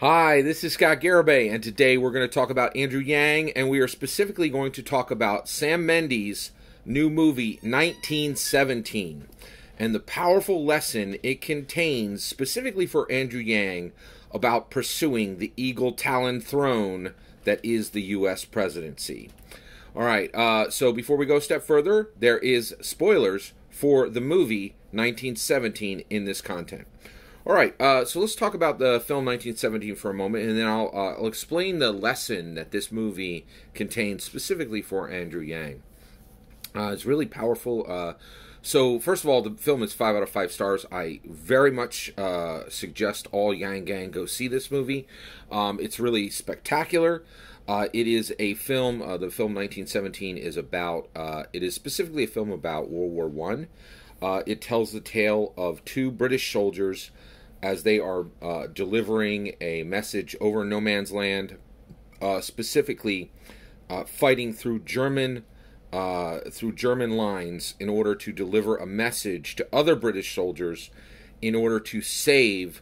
Hi, this is Scott Garibay, and today we're going to talk about Andrew Yang, and we are specifically going to talk about Sam Mendes' new movie, 1917, and the powerful lesson it contains, specifically for Andrew Yang, about pursuing the eagle-taloned throne that is the U.S. presidency. All right, so before we go a step further, there is spoilers for the movie 1917 in this content. All right, so let's talk about the film 1917 for a moment, and then I'll explain the lesson that this movie contains specifically for Andrew Yang. It's really powerful. So first of all, the film is 5 out of 5 stars. I very much suggest all Yang Gang go see this movie. It's really spectacular. It is a film. The film 1917 is about. It is specifically a film about World War One. It tells the tale of two British soldiers as they are delivering a message over no man's land, specifically fighting through German lines in order to deliver a message to other British soldiers in order to save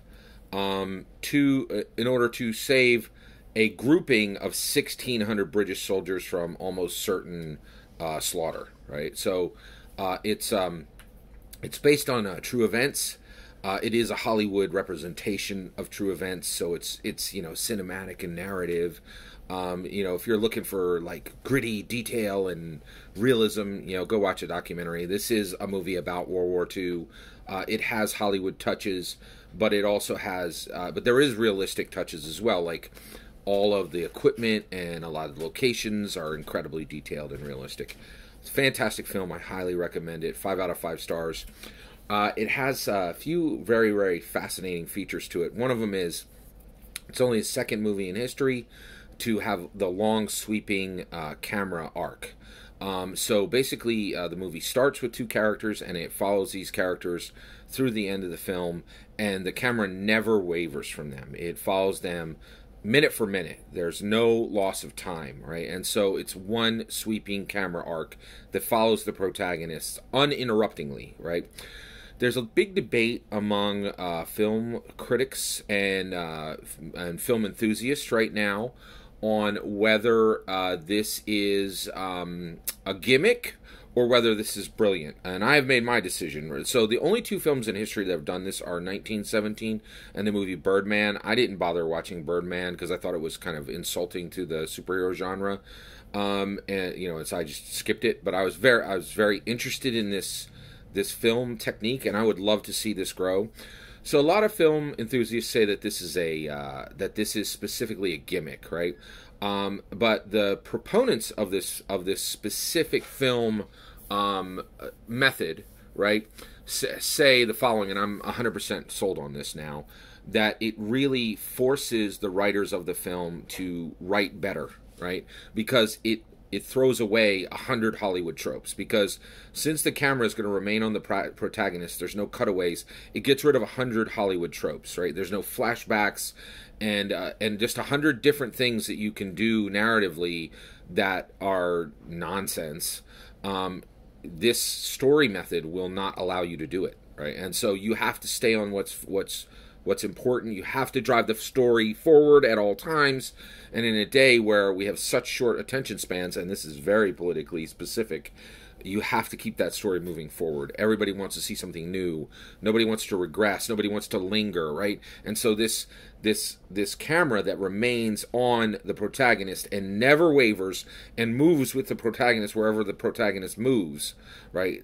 a grouping of 1,600 British soldiers from almost certain slaughter. Right, so it's based on true events. It is a Hollywood representation of true events, so it's cinematic and narrative. If you're looking for like gritty detail and realism, go watch a documentary. This is a movie about World War II. It has Hollywood touches, but it also has, but there is realistic touches as well. Like all of the equipment and a lot of the locations are incredibly detailed and realistic. It's a fantastic film. I highly recommend it. 5 out of 5 stars. It has a few very, very fascinating features to it. One of them is it's only his second movie in history to have the long sweeping camera arc. So basically the movie starts with two characters and it follows these characters through the end of the film, and the camera never wavers from them. It follows them minute for minute. There's no loss of time, right? And so it's one sweeping camera arc that follows the protagonists uninterruptingly, right? There's a big debate among film critics and film enthusiasts right now on whether this is a gimmick or whether this is brilliant. And I have made my decision. So the only two films in history that have done this are 1917 and the movie Birdman. I didn't bother watching Birdman because I thought it was kind of insulting to the superhero genre. So I just skipped it. But I was very interested in this film technique, and I would love to see this grow. So a lot of film enthusiasts say that this is specifically a gimmick, right? But the proponents of this specific film method, right, say the following, and I'm 100% sold on this now, that it really forces the writers of the film to write better, right? Because it throws away 100 Hollywood tropes, because since the camera is going to remain on the protagonist, there's no cutaways. It gets rid of 100 Hollywood tropes, right? There's no flashbacks and just 100 different things that you can do narratively that are nonsense. This story method will not allow you to do it, right? And so you have to stay on what's important. You have to drive the story forward at all times. And in a day where we have such short attention spans, and this is very politically specific, you have to keep that story moving forward. Everybody wants to see something new. Nobody wants to regress. Nobody wants to linger, right? And so this camera that remains on the protagonist and never wavers and moves with the protagonist wherever the protagonist moves, right?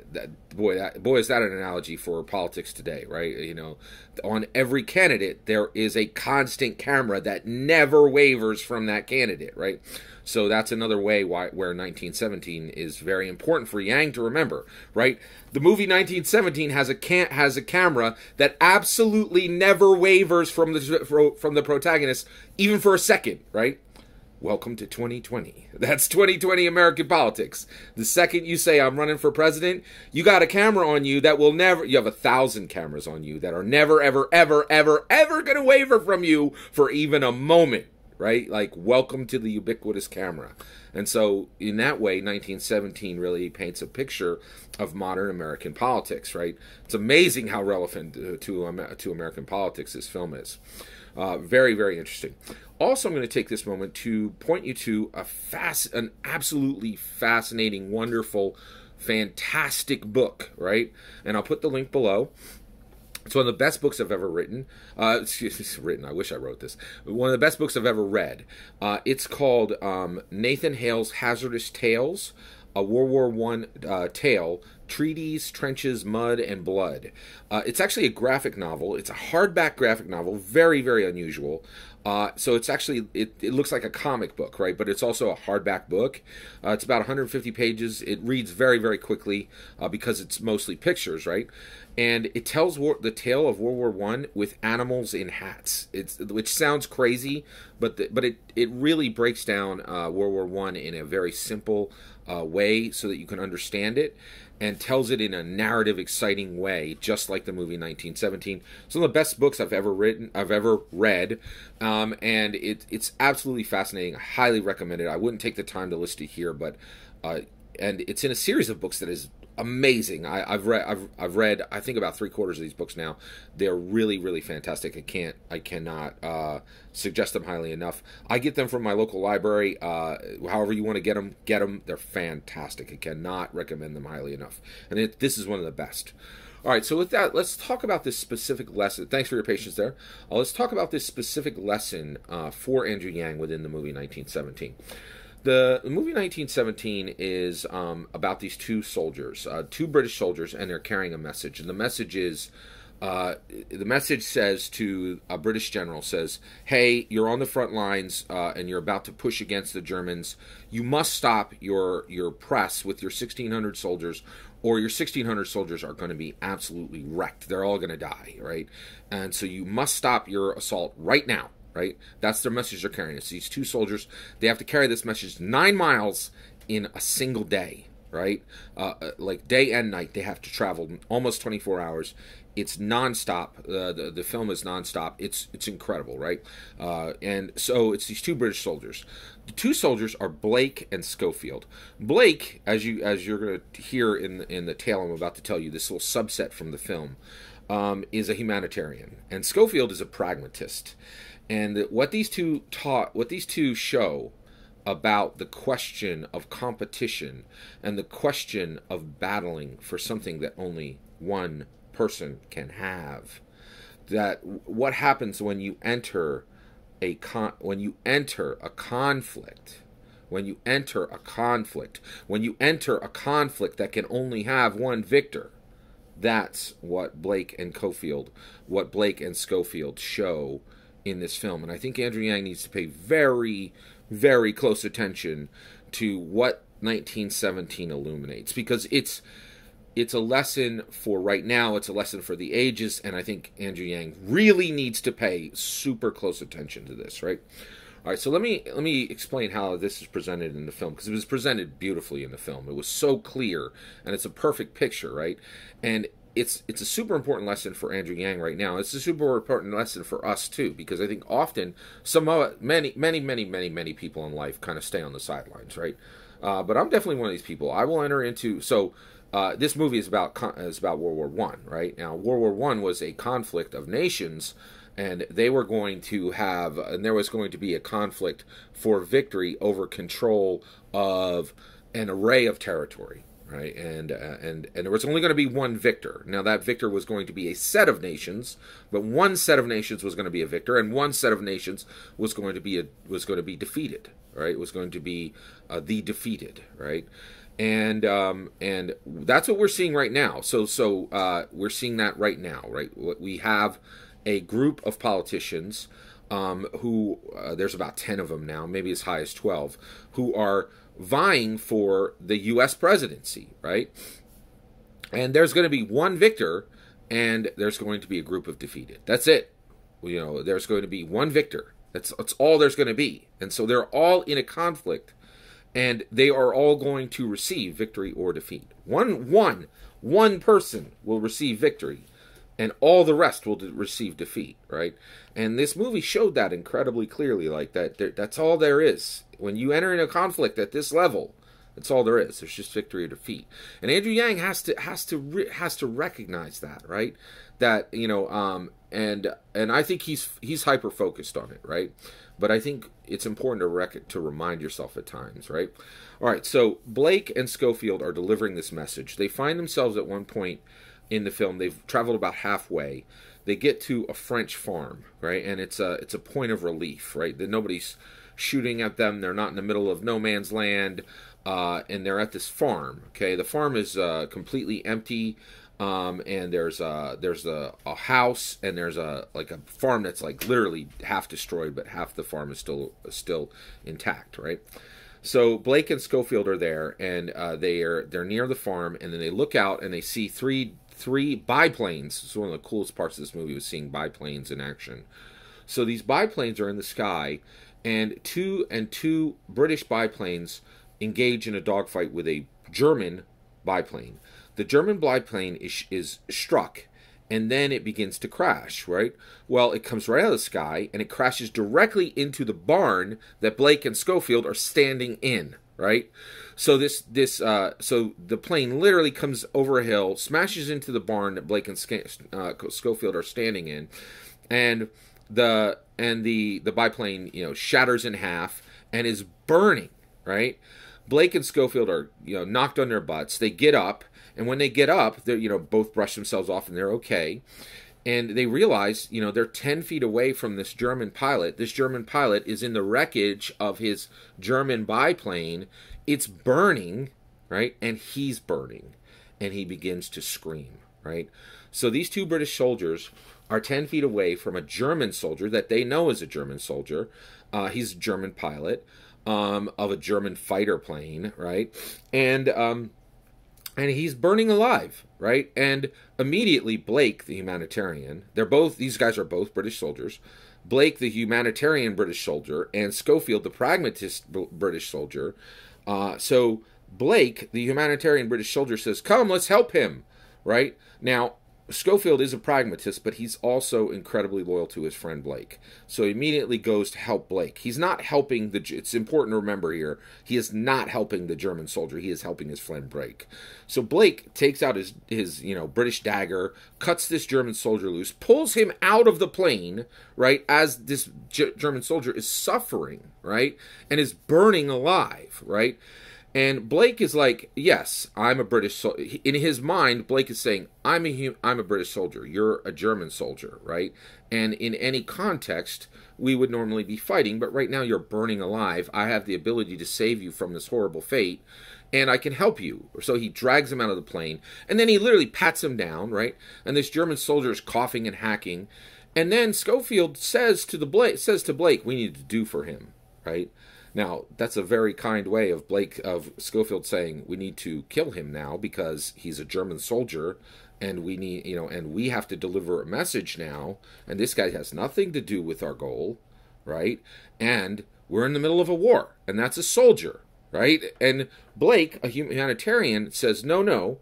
Boy, is that an analogy for politics today, right? On every candidate there is a constant camera that never wavers from that candidate, right? So that's another way where 1917 is very important for Yang to remember, right? The movie 1917 has a camera that absolutely never wavers from the protagonist, even for a second, right? Welcome to 2020. That's 2020 American politics. The second you say I'm running for president, you got a camera on you that will never, you have 1,000 cameras on you that are never, ever, ever, ever, ever going to waver from you for even a moment. Right? Like, welcome to the ubiquitous camera. And so, in that way, 1917 really paints a picture of modern American politics, right? It's amazing how relevant to American politics this film is. Very, very interesting. Also, I'm going to take this moment to point you to an absolutely fascinating, wonderful, fantastic book, right? And I'll put the link below. It's one of the best books I've ever written. I wish I wrote this. One of the best books I've ever read. It's called Nathan Hale's Hazardous Tales, a World War I tale, Treaties, Trenches, Mud, and Blood. It's actually a graphic novel. It's a hardback graphic novel, very, very unusual. So it's actually, it looks like a comic book, right? But it's also a hardback book. It's about 150 pages. It reads very, very quickly because it's mostly pictures, right? And it tells the tale of World War I with animals in hats. Which sounds crazy, but it really breaks down World War I in a very simple way so that you can understand it, and tells it in a narrative, exciting way, just like the movie 1917. Some of the best books I've ever read, and it's absolutely fascinating. I highly recommend it. I wouldn't take the time to list it here, but and it's in a series of books that is amazing. I've read I think about 3/4 of these books now. They're really, really fantastic. I cannot suggest them highly enough. I get them from my local library. However you want to get them. They're fantastic. I cannot recommend them highly enough. And this is one of the best. All right, so with that, let's talk about this specific lesson. Thanks for your patience there. Let's talk about this specific lesson for Andrew Yang within the movie 1917. The movie 1917 is about these two soldiers, two British soldiers, and they're carrying a message. And the message is, the message says to a British general, says, hey, you're on the front lines and you're about to push against the Germans. You must stop your press with your 1,600 soldiers, or your 1,600 soldiers are going to be absolutely wrecked. They're all going to die, right? And so you must stop your assault right now. Right? That's their message they're carrying. It's these two soldiers. They have to carry this message 9 miles in a single day, right? Like day and night. They have to travel almost 24 hours. It's nonstop. The film is nonstop. It's incredible, right? And so it's these two British soldiers. The two soldiers are Blake and Schofield. Blake, as you're going to hear in the tale I'm about to tell you, this little subset from the film, is a humanitarian, and Schofield is a pragmatist. And what these two show about the question of competition and the question of battling for something that only one person can have. That what happens when you enter a conflict, when you enter a conflict that can only have one victor. That's what Blake and Schofield show in this film. And I think Andrew Yang needs to pay very, very close attention to what 1917 illuminates, because it's a lesson for right now, it's a lesson for the ages, and I think Andrew Yang really needs to pay super close attention to this, right? All right, so let me explain how this is presented in the film, because it was presented beautifully in the film. It was so clear, and it's a perfect picture, right? And it's a super important lesson for Andrew Yang right now. It's a super important lesson for us too, because I think often many people in life kind of stay on the sidelines, right? But I'm definitely one of these people. I will enter into this movie is about World War I, right? Now, World War I was a conflict of nations, and there was going to be a conflict for victory over control of an array of territory. Right, and there was only going to be one victor. Now that victor was going to be a set of nations, but one set of nations was going to be a victor, and one set of nations was going to be defeated. Right, it was going to be the defeated. Right, and that's what we're seeing right now. So we're seeing that right now. Right, we have a group of politicians who there's about 10 of them now, maybe as high as 12, who are vying for the U.S. presidency, right? And there's going to be one victor, and there's going to be a group of defeated. That's it. There's going to be one victor. That's all there's going to be. And so they're all in a conflict, and they are all going to receive victory or defeat. One person will receive victory, and all the rest will receive defeat, right? And this movie showed that incredibly clearly, like that. That's all there is. When you enter in a conflict at this level, that's all there is. There's just victory or defeat. And Andrew Yang has to recognize that, right? That and I think he's hyper focused on it, right? But I think it's important to remind yourself at times, right? All right, so Blake and Schofield are delivering this message. They find themselves at one point in the film. They've traveled about halfway. They get to a French farm, right? And it's a point of relief, right? That nobody's shooting at them. They're not in the middle of no man's land, and they're at this farm. Okay, the farm is completely empty, and there's a house, and there's a farm that's like literally half destroyed, but half the farm is still intact, right? So Blake and Schofield are there, and they're near the farm, and then they look out and they see three biplanes. It's one of the coolest parts of this movie was seeing biplanes in action. So these biplanes are in the sky, and two British biplanes engage in a dogfight with a German biplane. The German biplane is struck, and then it begins to crash, right? Well, it comes right out of the sky, and it crashes directly into the barn that Blake and Schofield are standing in, right? So so the plane literally comes over a hill, smashes into the barn that Blake and Schofield are standing in, and the biplane, shatters in half and is burning, right? Blake and Schofield are, knocked on their butts. They get up, and when they get up, they're, both brush themselves off and they're okay. And they realize, they're 10 feet away from this German pilot. This German pilot is in the wreckage of his German biplane. It's burning, right? And he's burning. And he begins to scream, right? So these two British soldiers are 10 feet away from a German soldier that they know is a German soldier. He's a German pilot of a German fighter plane, right? And he's burning alive, right? And immediately Blake, the humanitarian, these guys are both British soldiers. Blake, the humanitarian British soldier, and Schofield, the pragmatist British soldier. So Blake, the humanitarian British soldier, says, "Come, let's help him," right? Now, Schofield is a pragmatist, but he's also incredibly loyal to his friend Blake. So he immediately goes to help Blake. He's not helping it's important to remember here, he is not helping the German soldier. He is helping his friend Blake. So Blake takes out his British dagger, cuts this German soldier loose, pulls him out of the plane, right, as this German soldier is suffering, right, and is burning alive, right? And Blake is like, yes, I'm a British soldier. In his mind, Blake is saying, I'm a British soldier. You're a German soldier, right? And in any context, we would normally be fighting, but right now you're burning alive. I have the ability to save you from this horrible fate, and I can help you. So he drags him out of the plane, and then he literally pats him down, right? And this German soldier is coughing and hacking. And then Schofield says to Blake, we need to do for him, right? Now, that's a very kind way of Schofield saying we need to kill him now because he's a German soldier, and we need, and we have to deliver a message now, and this guy has nothing to do with our goal, right? And we're in the middle of a war, and that's a soldier, right? And Blake, a humanitarian, says, no.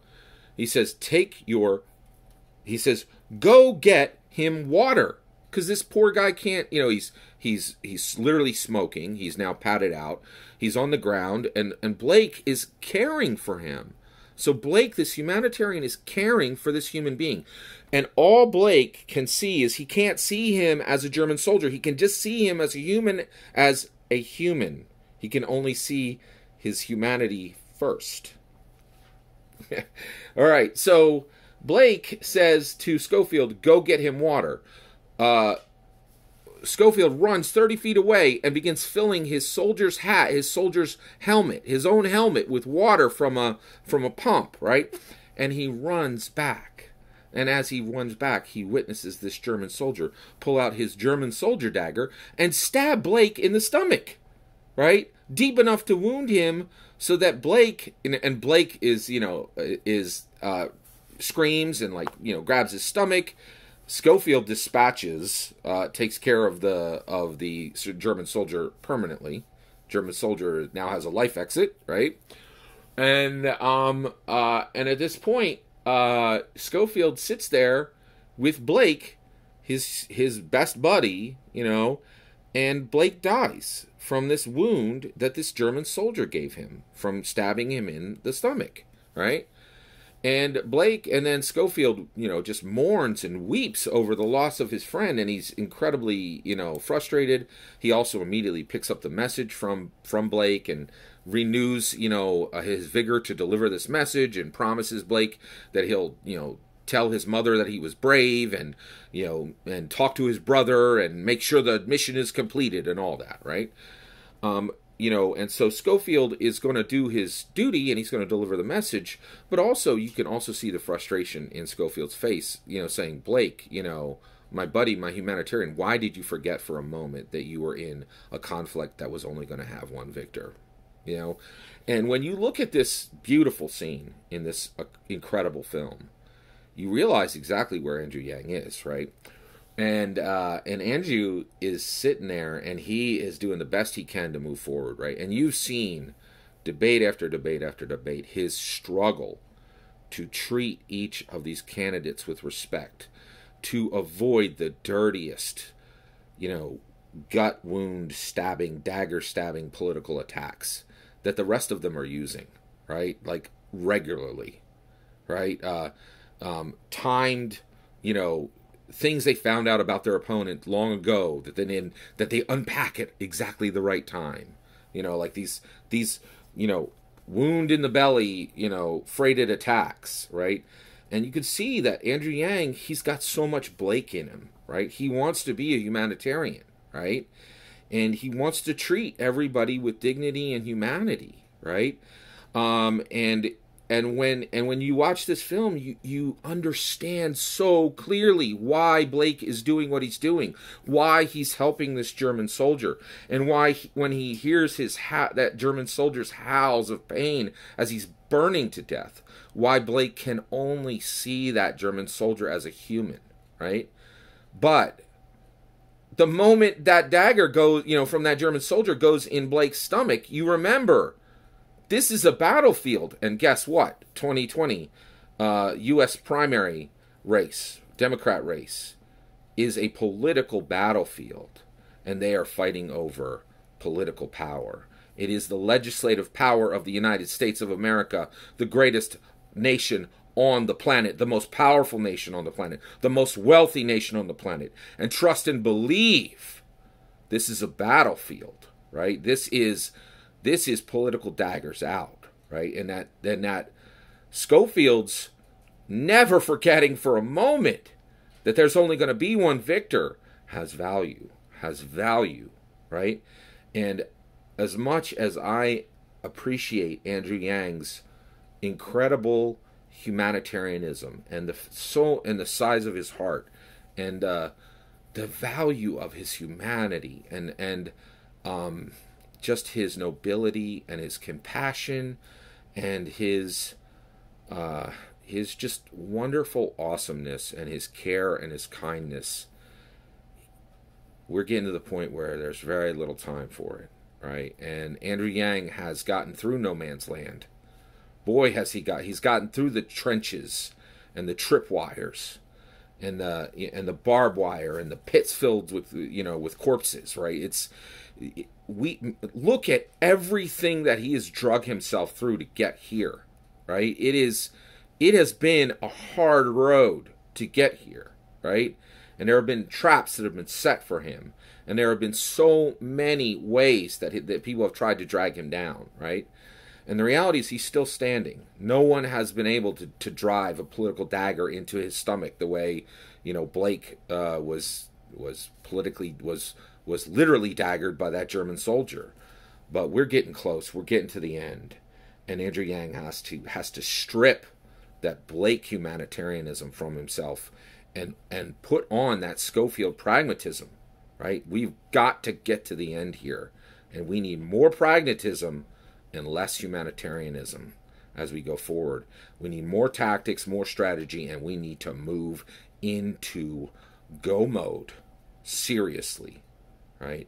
He says, go get him water. Because this poor guy can't, he's literally smoking. He's now patted out. He's on the ground, and Blake is caring for him. So Blake, this humanitarian, is caring for this human being. And all Blake can see is he can't see him as a German soldier. He can just see him as a human. He can only see his humanity first. All right, so Blake says to Schofield, go get him water. Schofield runs 30 feet away and begins filling his soldier's hat, his soldier's helmet, his own helmet, with water from a pump, right? And he runs back. And as he runs back, he witnesses this German soldier pull out his German soldier dagger and stab Blake in the stomach, right? Deep enough to wound him so that Blake, and Blake is, screams and grabs his stomach. Schofield dispatches, takes care of the German soldier permanently. German soldier now has a life exit, right? And at this point, Schofield sits there with Blake, his best buddy, and Blake dies from this wound that this German soldier gave him from stabbing him in the stomach, right? And Blake, and then Schofield, just mourns and weeps over the loss of his friend, and he's incredibly, frustrated. He also immediately picks up the message from Blake and renews, his vigor to deliver this message, and promises Blake that he'll, tell his mother that he was brave, and, and talk to his brother and make sure the mission is completed and all that, right? And so Schofield is going to do his duty, and he's going to deliver the message, but also you can also see the frustration in Schofield's face, saying, Blake, my buddy, my humanitarian, why did you forget for a moment that you were in a conflict that was only going to have one victor? And when you look at this beautiful scene in this incredible film, you realize exactly where Andrew Yang is, right? And Andrew is sitting there, and he is doing the best he can to move forward, right? And you've seen debate after debate after debate his struggle to treat each of these candidates with respect, to avoid the dirtiest, gut wound stabbing, dagger stabbing political attacks that the rest of them are using, right? Like regularly, right? Timed, things they found out about their opponent long ago that they unpack at exactly the right time. Like these wound in the belly, freighted attacks, right? And you could see that Andrew Yang, he's got so much Blake in him, right? He wants to be a humanitarian, right? And he wants to treat everybody with dignity and humanity, right? And when you watch this film, you understand so clearly why Blake is doing what he's doing, why he's helping this German soldier, and why when he hears that German soldier's howls of pain as he's burning to death, why Blake can only see that German soldier as a human, right? But the moment that dagger goes, from that German soldier goes in Blake's stomach, you remember, this is a battlefield, and guess what? 2020, U.S. primary race, Democrat race, is a political battlefield, and they are fighting over political power. It is the legislative power of the United States of America, the greatest nation on the planet, the most powerful nation on the planet, the most wealthy nation on the planet. And trust and believe, this is a battlefield, right? This is political daggers out, right? And that Schofield's never forgetting for a moment that there's only going to be one victor has value, right? And as much as I appreciate Andrew Yang's incredible humanitarianism and the size of his heart and the value of his humanity and just his nobility and his compassion and his just wonderful awesomeness and his care and his kindness, we're getting to the point where there's very little time for it, right? And Andrew Yang has gotten through no man's land. Boy, he's gotten through the trenches and the tripwires and the barbed wire and the pits filled with corpses, right? We look at everything that he has drug himself through to get here, right? It has been a hard road to get here, right? And there have been traps that have been set for him, and there have been so many ways that people have tried to drag him down, right? And the reality is he's still standing. No one has been able to drive a political dagger into his stomach the way, Blake was literally daggered by that German soldier. But we're getting close. We're getting to the end. And Andrew Yang has to strip that Blake humanitarianism from himself and put on that Schofield pragmatism, right? We've got to get to the end here. And we need more pragmatism and less humanitarianism as we go forward. We need more tactics, more strategy, and we need to move into go mode seriously, right?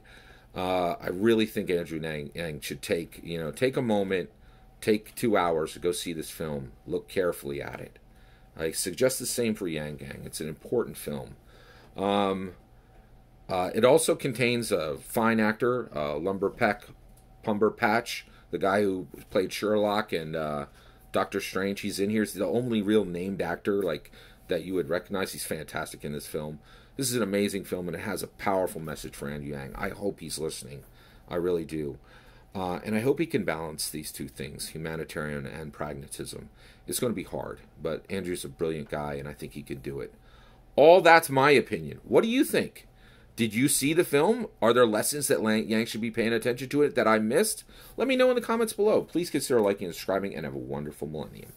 I really think Andrew Yang should take a moment, take 2 hours to go see this film, look carefully at it. I suggest the same for Yang Gang. It's an important film. It also contains a fine actor, Pumber Patch, the guy who played Sherlock and Doctor Strange. He's in here. He's the only real named actor like that you would recognize. He's fantastic in this film. This is an amazing film, and it has a powerful message for Andrew Yang. I hope he's listening. I really do. And I hope he can balance these two things, humanitarian and pragmatism. It's going to be hard, but Andrew's a brilliant guy, and I think he can do it. All that's my opinion. What do you think? Did you see the film? Are there lessons that Yang should be paying attention to it that I missed? Let me know in the comments below. Please consider liking and subscribing, and have a wonderful millennium.